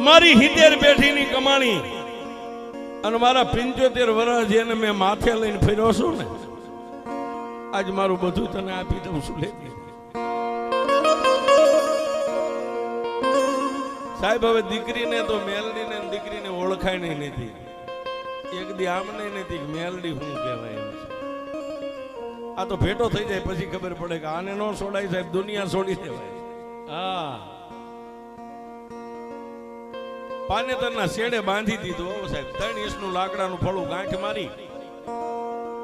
મારી 70 પેઢીની કમાણી અને મારા 75 વર્ષ જેને મેં માથે લઈને ફર્યો છું ને, આજ મારું બધું તને આપી દઉં છું. લે સાહેબ, હવે દીકરીને તો મેલડીને દીકરીને ઓળખાય નહીં નથી. એક દી આમ નહીં નથી મેલડી શું કહેવાય એમ છે. આ તો ભેટો થઈ જાય પછી ખબર પડે કે આને નો છોડાય સાહેબ, દુનિયા છોડી દેવાય. હા, પાનેતરના શેડે બાંધી દીધું સાહેબ. 3 ઇંચનું લાકડાનું ફળું ગાંઠ મારી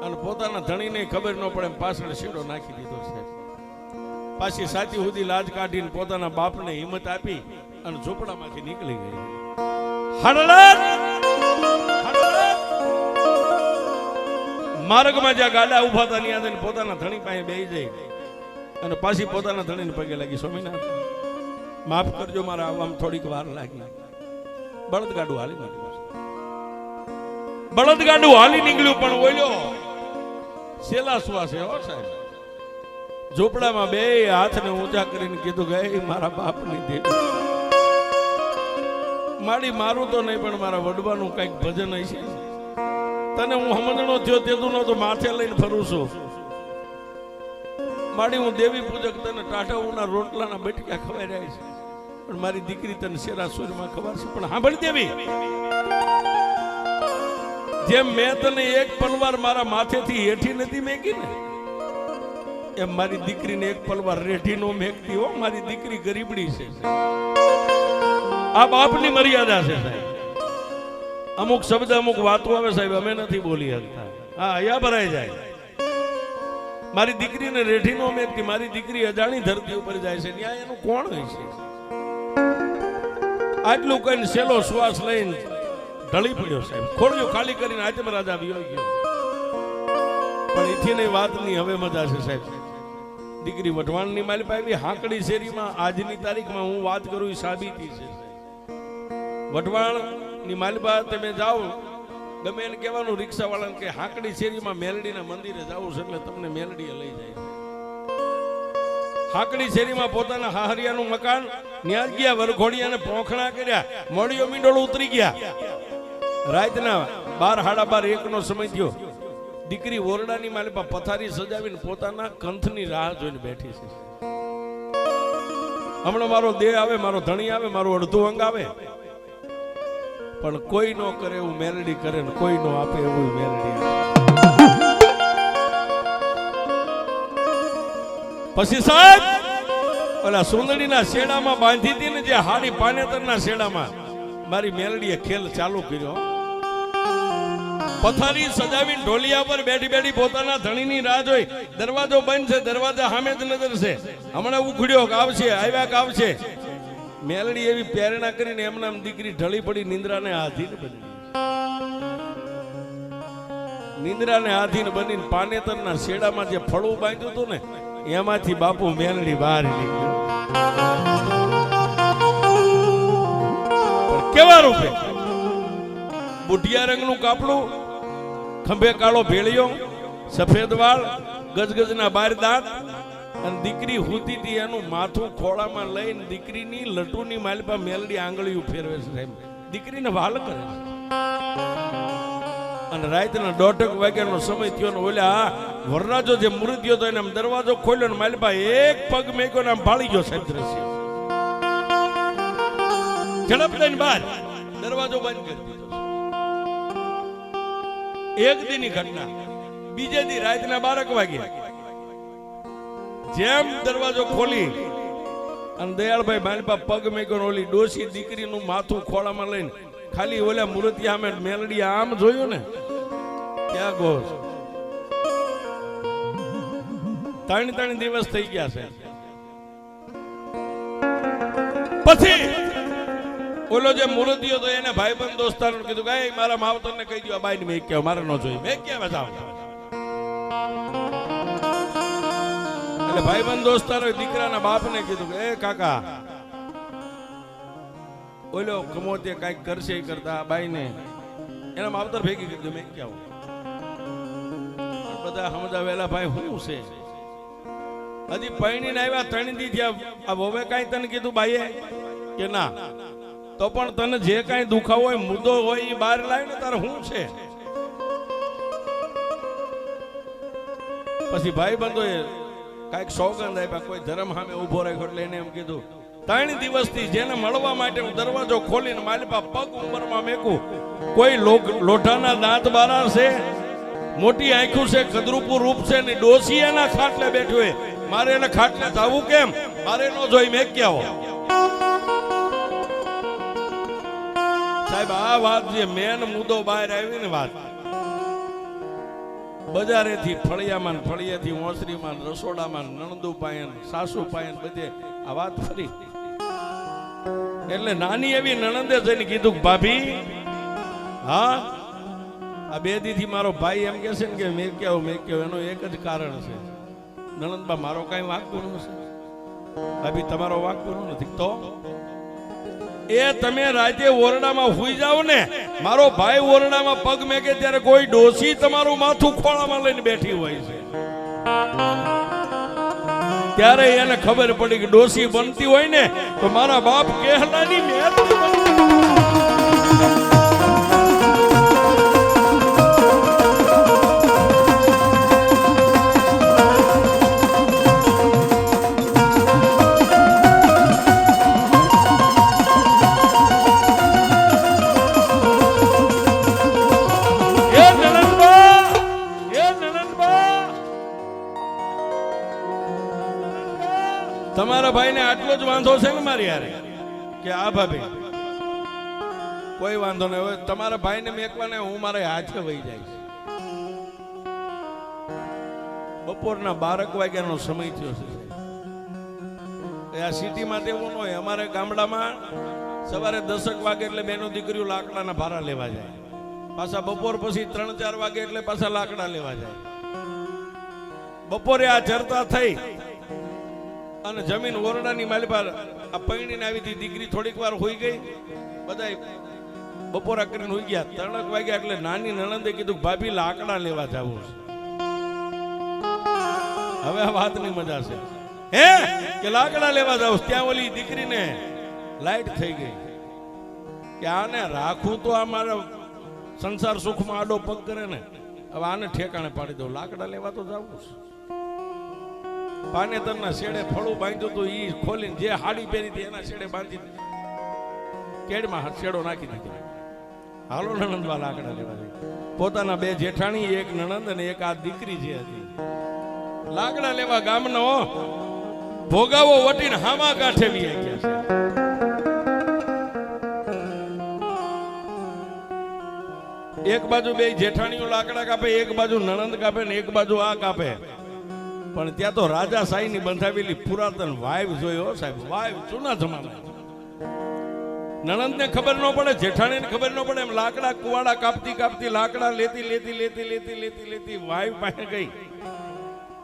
અને પોતાના ધણીને ખબર ન પડે પાછળ શેડો નાખી દીધો સાહેબ. પાછી સાથી સુધી લાજ કાઢીને પોતાના બાપને હિંમત આપી અને ઝૂંપડામાંથી નીકળી ગઈ. માર્ગમાં જ્યાં ગાડા ઉભા હતા ત્યાં પોતાના ધણી પાસે બેસી જાય અને પાછી પોતાના ધણીને પગે લાગી, સ્વામિનાથ માફ કરજો, મારા આવવામાં થોડીક વાર લાગી. બળદગાડું હાલી નીકળ્યું. બળદગાડું હાલી નીકળ્યું પણ ઓલ્યો સેલા શ્વાસે હો સાહેબ ઝૂંપડામાં બે હાથને ઊંચા કરીને કીધું કે મારા બાપની દેવી માડી, મારું તો નહીં પણ મારા વડવાનું કઈક ભજન હશે. તને હું સમજણો થયો તેતું નો તો માથે લઈને ફરું છું. માડી, હું દેવી પૂજક તને ટાઢાઓના રોટલાના બટકા ખવાઈ રહ્યા છે, પણ મારી દીકરી તને શેરા સૂરમાં ખબર છે. પણ સાંભળી દેવી, જેમ મેં તને એક પલવાર મારા માથેથી હેઠી નથી મેકી ને, એમ મારી દીકરીને એક પલવાર રેઠી નો મેકતી હો. મારી દીકરી ગરીબડી છે. આ બાપની મર્યાદા છે સાહેબ. અમુક શબ્દ અમુક વાતો આવે સાહેબ, અમે નથી બોલી શકતા. હા, અહીંયા ભરાઈ જાય. મારી દીકરીને રેઠી નો મેકતી, મારી દીકરી અજાણી ધરતી ઉપર જાય છે, ત્યાં એનું કોણ હોય છે? આટલું કઈ સેલો શ્વાસ લઈને ઢળી પડ્યો સાહેબ. ખોળ્યું ખાલી કરીને આતમ રાજા વિયો ગયો. પણ એથી વાતની હવે મજા છે સાહેબ. દીકરી વઢવાણની માલિક આવી હાંકડી શેરીમાં આજની તારીખમાં હું વાત કરું એ સાબિતી છે. વઢવાણની માલિબા તમે જાઓ, ગમે એને કહેવાનું રિક્ષાવાળાને કે હાંકડી શેરીમાં મેલડીના મંદિરે જાવું છે એટલે તમને મેલડીએ લઈ જાય. હાંકડી શેરીમાં પોતાના હાહરિયાનું મકાન ન્યા ગયા, વરઘોડિયાને પોખણા કર્યા, મોડીઓ મીંડોળ ઉતરી ગયા. રાતના 12 સાડા 12 1નો સમય થયો. દીકરી ઓરડાની માલિપા પથારી સજાવીને પોતાના કંથની રાહ જોઈને બેઠી છે. હમણાં મારો દેહ આવે, મારો ધણી આવે, મારું અડધું અંગ આવે, પણ કોઈ નો કરે એવું મેલડી કરે ને કોઈ નો આપે એવું મેલડી આપે. પછી સાહેબ ઓલા સુંદડીના શેડામાં બાંધી હતી ને, જે હાડી પાનેતરના શેડામાં મારી મેલડીએ ખેલ ચાલુ કર્યો. પથારી સજાવીને ઢોલિયા પર બેઠી બેઠી પોતાના ધણીની રાહ જોઈ. દરવાજો બંધ છે, દરવાજા સામે જ નજર છે. હમણાં ઉખડ્યો કે આવશે, આવ્યા કે આવશે. મેલડી એવી પ્રેરણા કરીને એમના દીકરી ઢળી પડી, નિંદ્રાને આધીન બની. નિંદ્રાને આધીન બનીને પાનેતરના શેડામાં જે ફળું બાંધ્યું હતું ને, એમાંથી બાપુ મેલડી બહાર નીકળ્યો. કેવા રૂપે? બુઢિયા રંગનું કાપડું, ખંભે કાળો ભેળિયો, સફેદ વાળ, ગજગજના 12 દાંત, અને દીકરી હુતી હતી એનું માથું ખોળામાં લઈને દીકરીની લટુની માલિપા મેલડી આંગળીઓ ફેરવે છે. દીકરીને વાલ કરે છે. અને રાતના 1:30 વાગ્યાનો સમય થયો ને ઓલા વરરાજો જે મૃત્યુ હતો એને દરવાજો ખોલ્યો ને માલિપા એક પગ મેક્યો ને આમ ભાળી ગયો સાહેબ. દ્રશ્ય ઝડપ લઈને બહાર દરવાજો બંધ કરી દીધો. એક દીની ઘટના. બીજે દી રાતના 12 વાગે જેમ દરવાજો ખોલી અને દયાળભાઈ માલિપા પગ મેક્યો, ઓલી ડોસી દીકરીનું માથું ખોળામાં લઈને ખાલી ઓલા મૂર્તિયા અમે મેલડી આમ જોયું ને, ત્યાં ગોસ 3 દિવસ થઈ ગયા છે. પછી ઓલો જે મૂર્તિયો તો એને ભાઈબંધ દોસ્તારો કીધું કે મારા માવતરને કહી દો બાઈને મેં કેવા મારે ન જોઈ, મેં કેવા જાવ. એટલે ભાઈબંધ દોસ્તારો દીકરાના બાપને કીધું કે એ કાકા ઓલો કમોતે કઈક કરશે કરતા બાઈને એના માવતર ભેગી કરી દો, મેં કેવું. બધા સમજાવેલા ભાઈ શું છે, હજી પૈણીને આવ્યા 3 દી થયા, આ હવે કઈ તને કીધું બાઈએ કે ના તો પણ તને જે કાંઈ દુખાવો હોય મુદ્દો હોય એ બહાર લાવીને તારે શું છે? પછી ભાઈ બંધોએ કાંઈક સોગંદ આપ્યા, કોઈ ધર્મ સામે ઉભો રાખ્યો એટલે એને એમ કીધું 3 દિવસથી જેને મળવા માટે હું દરવાજો ખોલીને માલિપા પગ ઉંમરમાં મેકું, કોઈ લોઢાના દાંત બારા છે, મોટી આંખું છે, કદરૂપું રૂપ છે ને ડોસી એના ખાટલે બેઠું હોય, મારે એને ખાટલે જવું કેમ? મારે નો જોઈ મેં ક્યાં હો સાહેબ. આ વાત જે મેન મુદ્દો બહાર આવી ને વાત, બજારેથી ફળિયામાં ફળિયાથી ઓસરીમાં રસોડામાં નણંદુ પાયન સાસુ પાયન બધે આ વાત ફરી. એટલે નાની એવી નણંદે જઈને કીધું ભાભી, હા આ 2 દીથી મારો ભાઈ એમ કે છે ને કે મેં કેવું એનું એક જ કારણ છે, નણંદબા મારો કઈ વાંકું નથી. ભાભી તમારો વાંકું નથી તો એ તમે રાતે ઓરડામાં હુઈ જાવ ને, મારો ભાઈ ઓરડામાં પગ મેકે ત્યારે કોઈ ડોસી તમારું માથું ખોળામાં લઈને બેઠી હોય છે, ત્યારે એને ખબર પડી કે ડોસી બનતી હોય ને તો મારા બાપ કેહલાની મેરડી તમારા ભાઈને આટલો જ વાંધો છે ને મારી યારે કે આ ભાભી કોઈ વાંધો નહીં હોય, તમારા ભાઈને મેકવાને હું મારે હાથે વહી જાય છે. બપોરના 12 વાગ્યાનો સમય થયો છે. આ સિટીમાં તેવું ન હોય, અમારે ગામડામાં સવારે 10 વાગે એટલે બેનો દીકરીઓ લાકડાના ભારા લેવા જાય, પાછા બપોર પછી 3-4 વાગે એટલે પાછા લાકડા લેવા જાય. બપોરે આ ચર્ચા થઈ અને જમીન ઓરડાની માલિપા આ પૈણીને આવી હતી દીકરી, થોડીક વાર હોઈ ગઈ, બધા બપોરા કરીને હોઈ ગયા. 3 વાગ્યા એટલે નાની નણંદે કીધું ભાભી લાકડા લેવા જવું છે. હવે આ વાતની મજા છે હે કે લાકડા લેવા જાવ. ત્યાં ઓલી દીકરીને લાઈટ થઈ ગઈ કે આને રાખું તો આ મારા સંસાર સુખમાં આડો પગ કરે ને, હવે આને ઠેકાણે પાડી દઉં, લાકડા લેવા તો જવું છે. પાનેતરના શેડે ફળું બાંધ્યું હતું, ઈ ખોલીને જે હાડી પહેરી હતી એના શેડે બાંધી કેડમાં શેડો નાખી દીધો. હાલો નણંદવા લાકડા લેવા જાય. પોતાના 2 જેઠાણી, એક નણંદ અને એક આ દીકરી જે હતી, લાકડા લેવા ગામનો ભોગાવો વટીને હામા કાંઠે વી ગયા છે. એક બાજુ 2 જેઠાણીઓ લાકડા કાપે, એક બાજુ નણંદ કાપે ને એક બાજુ આ કાપે. પણ ત્યાં તો રાજા સાઈ ની બંધાવેલી પુરાતન વાઇવ જોયો સાહેબ, વાઇવ જૂના જમાના. નણંદ ને ખબર ન પડે, જેઠાણી ને ખબર ન પડે, એમ લાકડા કુવાડા કાપતી કાપતી લાકડા લેતી વાઇવ પાસે ગઈ.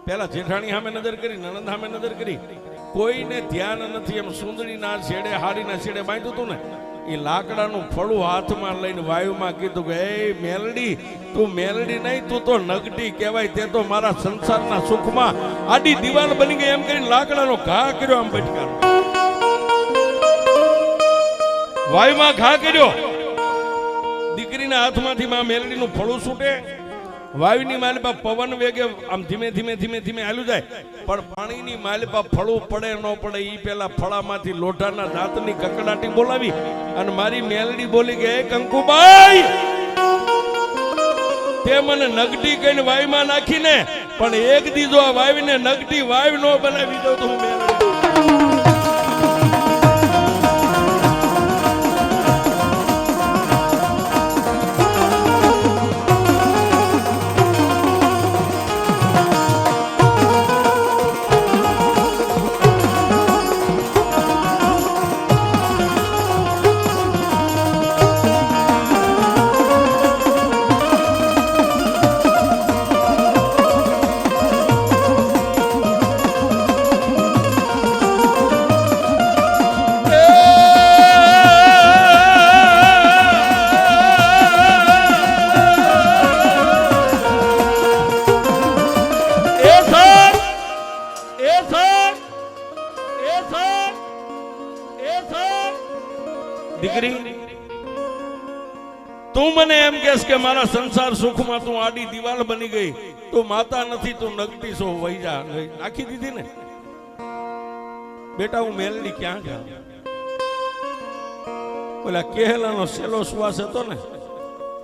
પેલા જેઠાણી સામે નજર કરી, નણંદ સામે નજર કરી, કોઈને ધ્યાન નથી. એમ સુંદરીના છેડે હાડીના છેડે બાંધ્યું હતું ને, એ લાકડાનું ફળું હાથમાં લઈને વાયુમાં કીધું કે એ મેલડી, તું મેલડી નહીં, તું તો નગટી કહેવાય, તે તો મારા સંસારના સુખમાં આડી દિવાલ બની ગઈ. એમ કરીને લાકડાનો ઘા કર્યો, આમ બટકારો વાયુમાં ઘા કર્યો. દીકરીના હાથમાંથી માં મેલડીનું ફળું છૂટે, વાયુની માલિપા પવન વેગે આમ ધીમે ધીમે હાલ્યું જાય, પણ પાણીની માલિપા ફળું પડે ન પડે ઈ પેલા ફળામાંથી લોઢાના દાંતની કકડાટી બોલાવી અને મારી મેલડી બોલી કે કંકુબાઈ, તે મને નગટી કહીને વાયુમાં નાખીને, પણ એક દીધો આ વાયુને નગટી વાયુ નો બનાવી દઉં તો હું મેલડી. દીકરી તું મને એમ કહેશ કે મારા સંસાર સુખમાં તું આડી દિવાલ બની ગઈ, તું માતા નથી, તું નગટી છો, વહી જા. નાખી દીધી ને બેટા. હું મેલડી ક્યાં જાઉં? ઓલા કેહલાનો સેલો શ્વાસ હતો ને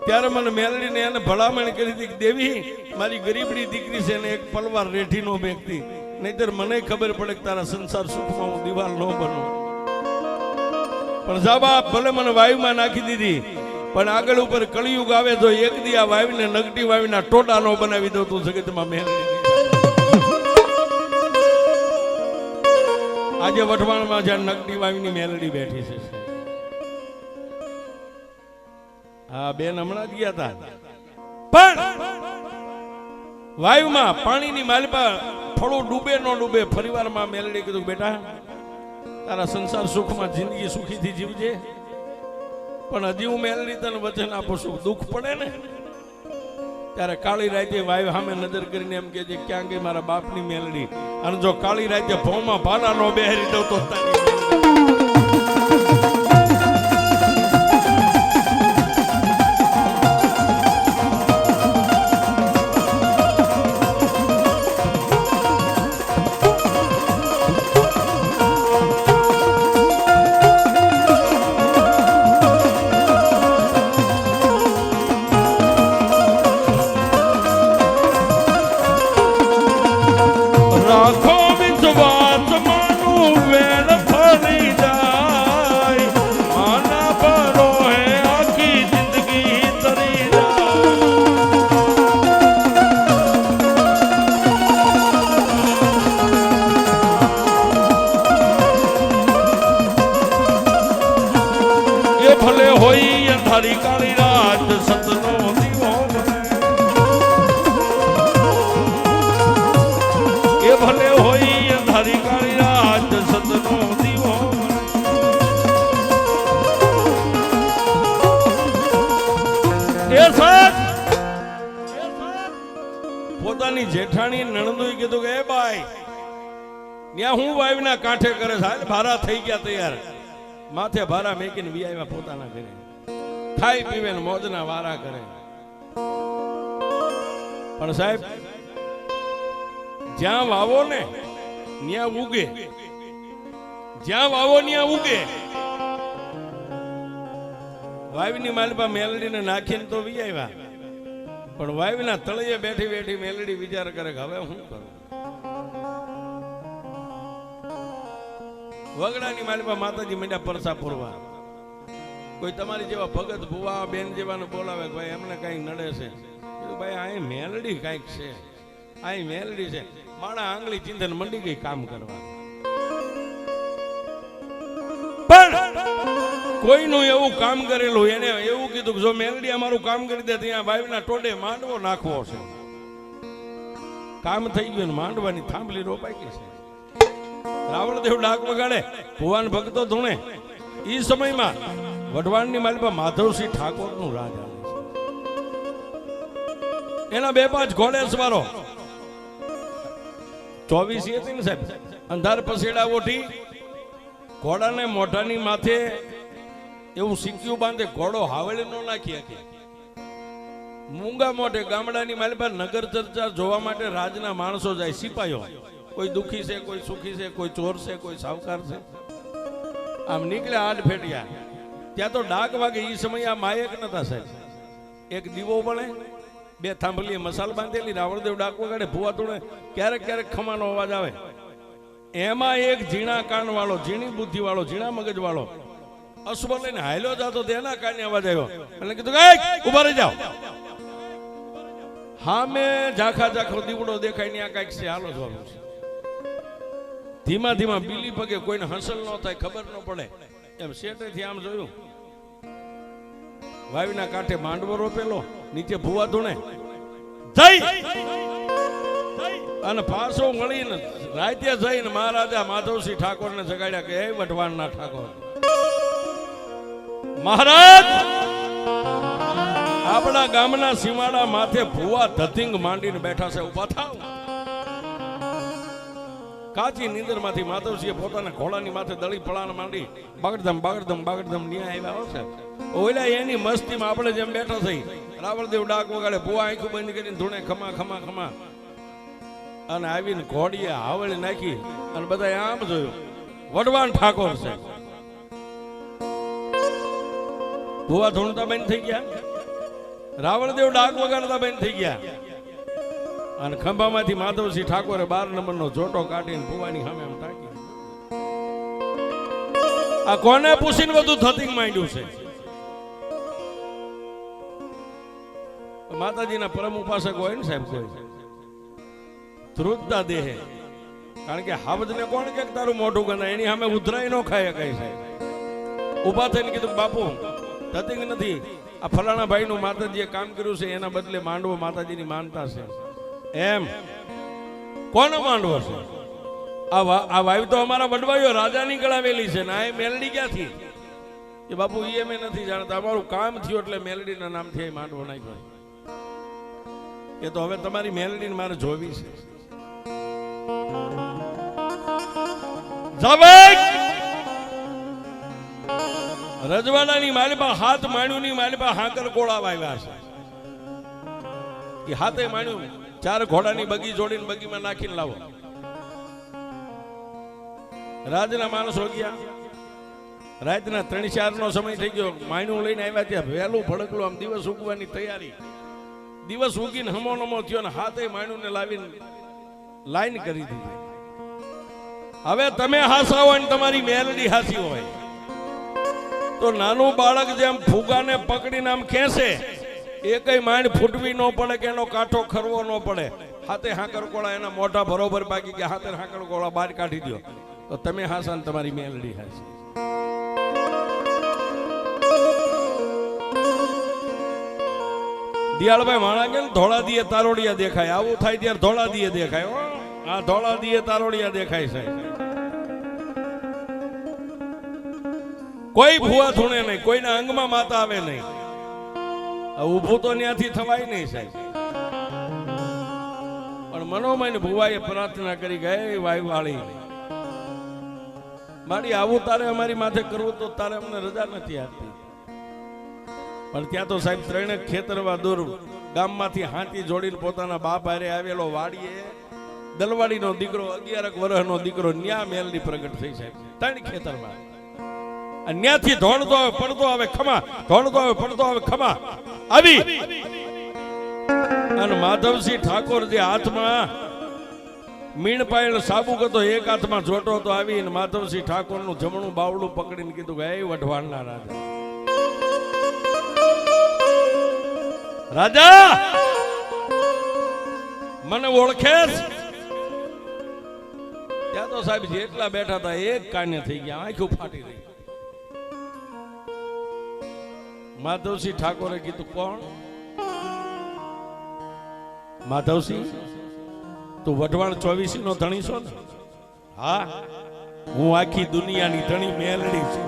ત્યારે મને મેલડીને એને ભલામણ કરી હતી કે દેવી મારી ગરીબડી દીકરી છે ને એક પલવાર રેઠી નો મેકતી, નહીતર મને ખબર પડે કે તારા સંસાર સુખમાં હું દિવાલ ન બનું. પણ જા બાપ, ભલે મને વાયુમાં નાખી દીધી, પણ આગળ ઉપર કળિયુગ આવે તો એક દી આ વાવીને નગટી વાવીના ટોટા નો બનાવી દો તું જગતમાં મેલડી. આજે વઢવાણમાં જ્યાં નગટી વાવીની મેલડી બેઠી છે. હા બેન હમણાં જ ગયા હતા, પણ વાયુમાં પાણીની માલપા થોડું ડૂબે ન ડૂબે ફરીવારમાં મેલડી કીધું બેટા તારા સંસાર સુખમાં જિંદગી સુખીથી જીવજે, પણ હજી હું મેલડી તને વચન આપું છું, દુઃખ પડે ને ત્યારે કાળી રાતે વાયુ સામે નજર કરીને એમ કે છે ક્યાં ગઈ મારા બાપની મેલડી, અને જો કાળી રાતે ભોમાં ભાલા નો બેહરી દઉં તો તારી ભલે હોય અંધારી કાળી રાત સતનો દીવો, એ ભલે હોય અંધારી કાળી રાત સતનો દીવો. એ સાત પોતાની જેઠાણી નણંદોએ કીધું કે એ બાઈ ત્યાં હું વાવીના કાંઠે કરે છે, ભારા થઈ ગયા તૈયાર, માથે ભારા મેકીને વિયાવ્યા પોતાના ઘરે, ખાઈ પીવે ને મોજના વારા કરે. પણ સાહેબ જ્યાં વાવો ને ત્યાં ઉગે, જ્યાં વાવો ત્યાં ઉગે. વાવીની માલપા મેલડીને નાખીને તો વિયાવ્યા, પણ વાવીના તળિયે બેઠી બેઠી મેલડી વિચાર કરે કે હવે હું કરું. વગડાની માલપા માતાજી મીંડા પરસા પૂરવા, કોઈ તમારી જેવા ભગત ભુવા બેન જેવાને બોલાવે ભાઈ એમને કઈ નડે છે, ભાઈ અહીં મેલડી કઈક છે, અહીં મેલડી છે. માણા આંગળી ચિંતન મંડી ગઈ કામ કરવા. પણ કોઈનું એવું કામ કરેલું એને એવું કીધું કે જો મેલડી અમારું કામ કરી દે ત્યાં વાવીના ટોડે માંડવો નાખવો છે. કામ થઈ ગયું, માંડવાની થાંભલી રોપાઈ ગઈ છે. રાવણદેવ ડાક વગાડે, ભુવાન ભક્તો ધૂણે. એ સમયમાં વઢવાણની માલપા માધવસિંહ ઠાકોરનું રાજ આવે છે. એના 2-5 ઘોડે સવારો 24 હતી ને સાહેબ, અંધાર પસેડા ઓઠી ઘોડાને મોઢાની માથે એવું સિક્યું બાંધે, ઘોડો હાવળે નો નાખી શકે. મૂંગા મોઢે ગામડાની માલપા નગર ચર્ચા જોવા માટે રાજના માણસો જાય, સિપાહીઓ, કોઈ દુખી છે, કોઈ સુખી છે, કોઈ ચોર છે, કોઈ સાવકાર છે. આમ નીકળ્યા આડ ફેટિયા, ત્યાં તો ડાક વાગે. એ સમય આ માયક નતા સાહેબ, એક દીવો બને, 2 થાંભલીએ મસાલ બાંધેલી, રાવણદેવ ડાક વગાડે, ભુવા તોડે, ક્યારેક ક્યારેક ખમાનો અવાજ આવે. એમાં એક ઝીણા કાન વાળો, ઝીણી બુદ્ધિ વાળો, ઝીણા મગજ વાળો અશ્વ લઈને હાલ્યો જતો, તેના કાને અવાજ આવ્યો એટલે કીધું ઉભા રહી જાઓ. હા મેં ઝાખા ઝાખો દીવડો દેખાય ને આ કઈક છે, હાલો જવાનું છે. ધીમા ધીમા બીલી પગે, કોઈને હંસલ ન થાય, ખબર ન પડે એમ શેઠેથી આમ જોયું. વાવીના કાંઠે માંડવો રોપેલો, નીચે ભુવા ધૂણે જઈ અને પાછો મળીને રાતે જઈને મહારાજા માધવસિંહ ઠાકોરને જગાડ્યા કે હે વઢવાણના ઠાકોર મહારાજ, આપણા ગામના સીમાડા માથે ભુવા ધતિંગ માંડીને બેઠા છે, ઉભા થાવ. કાચી નીંદરમાંથી માધવસિંહે પોતાના ઘોડાની માથે દળી પળાણ માંડી બાગડધમ બાગડધમ બાગડધમ ન્યા આવ્યા હશે. ઓલા એની મસ્તીમાં આપણે જેમ બેઠા થઈ રાવળદેવ ડાક વગાડે, ભુવા આંખું બંધ કરીને ધૂણે ખમા ખમા ખમા, અને આવીને ઘોડીએ હાવળી નાખી અને બધા આમ જોયું વડવાણ ઠાકોર છે. ભુવા ધૂણતા બંધ થઈ ગયા, રાવળદેવ ડાક વગાડતા બંધ થઈ ગયા, અને ખંભામાંથી માધવસિંહ ઠાકોરે 12 નંબરનો જોટો કાઢીને ભુવાની સામે આમ તાકી. આ કોને પૂછીને બધું થતી માંડ્યું છે? માતાજીના પરમ ઉપાસક હોય ને સાહેબ, કોઈ ધ્રુજતા દેહે, કારણ કે હાવજને કોણ કે તારું મોઢું ગંધાય, એની સામે ઉધરાઈ નો ખાય કઈ સાહેબ. ઉભા થઈને કીધું બાપુ થતી નથી, આ ફલાણા ભાઈ નું માતાજીએ કામ કર્યું છે એના બદલે માંડવો માતાજીની માનતા છે. એમ કોનો માંડવો છે? આ વાયુ તો અમારા વડવાઈઓ રાજાની ગળાવેલી છે ને આ મેલડી ક્યાંથી? એ બાપુ એ મેં નથી જાણતા, અમારું કામ થયું એટલે મેલડીના નામથી માંડવો નાખ્યો. એ તો હવે તમારી મેલડીને મારે જોવી છે. રજવાડાની માલિપા હાથ માણ્યુંની માલિપા હાકર કોળા વાવ્યા છે. એ હાથે માણ્યું 4 ઘોડાની બગી જોડીને બગીમાં નાખીને લાવો. રાજના માણસો ગયા, રાતના 3-4 નો સમય થઈ ગયો, માણ્યું લઈને આવ્યા ત્યાં વહેલું ભડકલું આમ દિવસ ઉગવાની તૈયારી. દિવસ ઉગીને હમો નમો થયો ને હાથે માણ્યુંને લાવીને લાઈન કરી દીધી. હવે તમે હાસા હોય ને તમારી મેલડી હાસી હોય તો નાનું બાળક જેમ ફુગાને પકડીને આમ ખેંચે, એ કઈ માંડ ફૂટવી ન પડે કે એનો કાંઠો ખરવો ન પડે. હાથે હાકરકોળા એના મોઢા બરોબર બાકી કે હાથે હાકરકોળા બહાર કાઢી દો તો તમે હાસા ને તમારી મેલડી હાસી. દિયાળભાઈ માણા કે ધોળા દીએ તારોડિયા દેખાય, આવું થાય ત્યારે ધોળા દીએ દેખાય. આ ધોળા દીએ તારોડિયા દેખાય છે. કોઈ ભૂવા ધૂણે નહીં, કોઈના અંગમાં માતા આવે નહીં. ઊભું તો ત્યાંથી થવાય નહીં સાહેબ. પણ મનોમય ભુવાએ પ્રાર્થના કરી ગઈ વાયુવાળી મારી આવું તારે અમારી માથે કરવું તો તારે અમને રજા નથી આપતી. પણ ત્યાં તો સાહેબ 3 ખેતરવા દૂર ગામમાંથી હાથી જોડીને પોતાના બાપ હારે આવેલો વાડીએ દલવાડીનો દીકરો 11 વર્ષનો દીકરો ન્યા મેલડી પ્રગટ થઈ સાહેબ. 3 ખેતરમાં ન્યાથી ધોળતો આવે પડતો આવે ખમા, ધોળતો આવે પડતો આવે ખમા આવી. અને માધવસિંહ ઠાકોર જે હાથમાં મીણ પાયેલ સાબુક હતો, એક હાથમાં જોટો તો આવીને માધવસિંહ ઠાકોર નું જમણું બાવડું પકડીને કીધું કે એ વઢવાણના રાજા, રાજા મને ઓળખેસ? ત્યાં તો સાહેબ જેટલા બેઠા હતા એક કાને થઈ ગયા, આંખો ફાટી રહી. માધવસિંહ ઠાકોરે કીધું કોણ? માધવસિંહ તું વઢવાણ 24 નો ધણી છો ને? હા, હું આખી દુનિયાની ધણી મેલડી છું.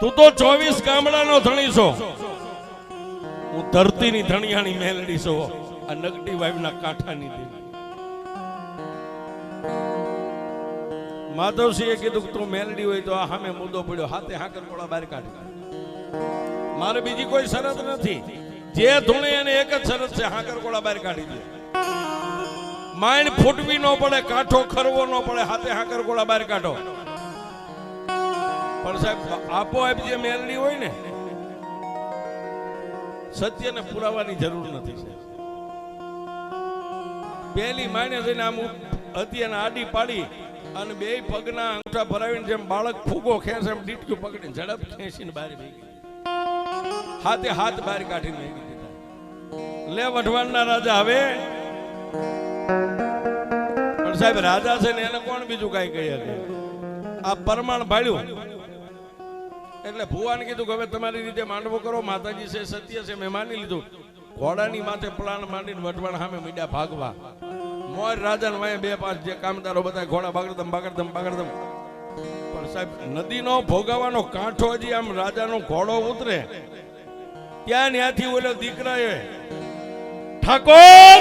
તું તો 24 ગામડાનો ધણી છો, હું ધરતીની ધણિયાની મેલડી છો, આ નગડી વાવના કાંઠાની દેવી. માધવસિંહે કીધું તું મેલડી હોય તો આ સામે મુદ્દો પડ્યો, હાથે હાકરકોળા બહાર કાઢી. મારે બીજી કોઈ શરત નથી, જે ધૂણે એને એક જ શરત છે, હાકરકોળા બહાર કાઢી દે. માઇન્ડ ફૂટવી ન પડે, કાંઠો ખરવો ન પડે, હાથે હાકરકોળા બહાર કાઢો. પણ સાહેબ આપોઆપ જે મેલડી હોય ને સત્યને પુરાવાની જરૂર નથી સાહેબ. પહેલી માને જઈને આમ હતી અને આડી પાડી અને 2 પગના અંગૂઠા ભરાવીને જેમ બાળક ફૂગો ખેંચે એમ ડીટક્યું પકડીને ઝડપ ખેંચીને બહાર ભેગી, હાથે હાથ બહાર કાઢીને ભેગી દીધા. લે વઢવાણના રાજા. હવે પણ સાહેબ રાજા છે ને એને કોણ બીજું કઈ કહી શકે? આ પરમાણ ભાડ્યું એટલે ભુવાને કીધું કે હવે તમારી રીતે માંડવો કરો, માતાજી છે સત્ય છે, મેં માની લીધું. ઘોડાની માથે પ્લાન માંડીને વઢવાણ સામે મીડા ભાગવા. મોર રાજાને વાય 2-5 જે કામદારો બધા ઘોડા બાગડદમ બાગડદમ બાગડદમ. પણ સાહેબ નદીનો ભોગાવાનો કાંઠો હજી આમ રાજાનો ઘોડો ઉતરે ત્યાંથી ઓલો દીકરાએ ઠાકોર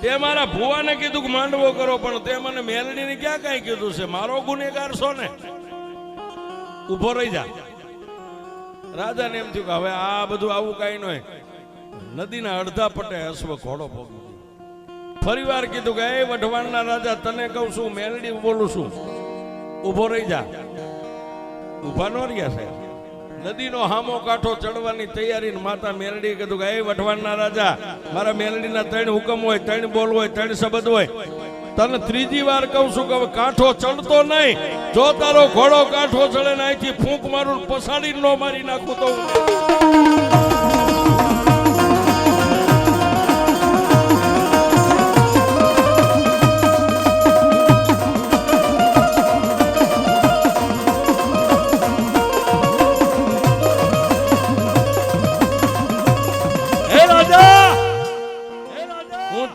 તે મારા ભુવાને કીધું કે માંડવો કરો, પણ તે મને મેલડીને ક્યાં કઈ કીધું છે? મારો ગુનેગાર છો ને, ઉભો રહી જા. રાજાને એમ થયું કે હવે આ બધું આવું કઈ ન હોય. નદીના અડધા પટે હસવ ઘોડો ભોગવી. ફરી વાર કીધું કે એ વઢવાણના રાજા તને કહું છું, મેલડી બોલું છું, ઉભો રહી જા. ઉભા ન રહ્યા સાહેબ. નદીનો હામો કાંઠો ચડવાની તૈયારી. માતા મેલડી કીધું કે એ વઢવાણના રાજા, મારા મેલડીના 3 હુકમ હોય, 3 બોલ હોય, 3 શબ્દ હોય. તને ત્રીજી વાર કહું છું કે હવે કાંઠો ચડતો નહીં. જો તારો ઘોડો કાંઠો ચડે ને અહીંથી ફૂંક મારું પસાડી નો મારી નાખું તો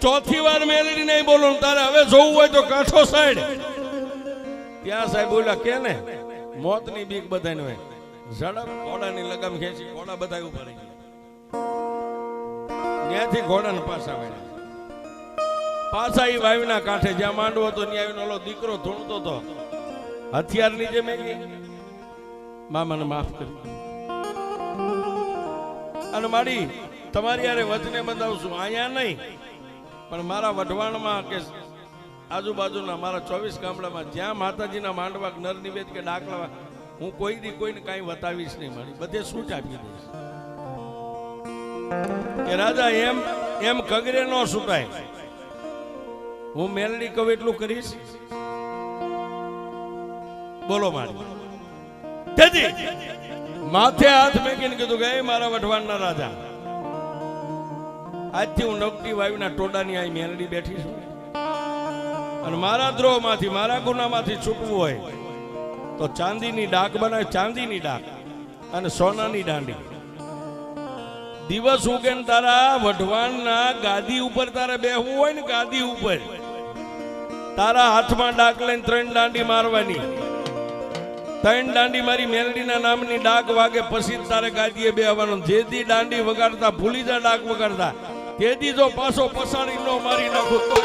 ચોથી વાર મેલડી નહીં બોલું. તારે હવે જોવું હોય તો કાંઠો સાઈડ. ત્યાં સાહેબ બોલ્યા કે ને મોતની બીક બધાને હોય. ઝડપ ઘોડાની લગામ ખેંચી ઘોડા બધા ઉપર રહી ગયા. ત્યાંથી ઘોડાને પાછા વળ્યા. પાછા એ વાવીના કાંઠે જ્યાં માંડવો હતો ત્યાં આવીને ઓલો દીકરો ધૂણતો હતો હથિયારની જેમ. મામાને માફ કરી અને માડી તમારી યારે વચને બંધાવશું. અહીંયા નહીં પણ મારા વઢવાણમાં કે આજુબાજુના મારા 24 ગામડામાં જ્યાં માતાજીના માંડવા નર નિવેદ કે ડાકલા હું કોઈ દી કોઈને કાંઈ બતાવીશ નહીં. મારી બધે સૂચ આપી દઈશ કે રાજા એમ કગરે ન સુટાય. હું મેલડી કહું એટલું કરીશ. બોલો મારી તેજી માથે હાથ મેકીને કીધું કે મારા વઢવાણના રાજા, આજથી હું નવટી વાયુના ટોડાની આ મેલડી બેઠી છું અને મારા દ્રોહમાંથી મારા ગુનામાંથી છૂટવું હોય તો ચાંદીની ડાક બનાવે, ચાંદીની ડાક અને સોનાની દાંડી. દિવસ ઉગે ને તારા વઢવાણના ગાદી ઉપર તારે બેહવું હોય ને, ગાદી ઉપર તારા હાથમાં ડાક લઈને 3 દાંડી મારવાની. 3 દાંડી મારી મેલડીના નામની ડાક વાગે પછી તારે ગાદીએ બેહવાનું. જે દી દાંડી વગાડતા ભૂલી જા ડાક વગાડતા, તે દી જો પાછો પસાડી નો મારી નાખું તો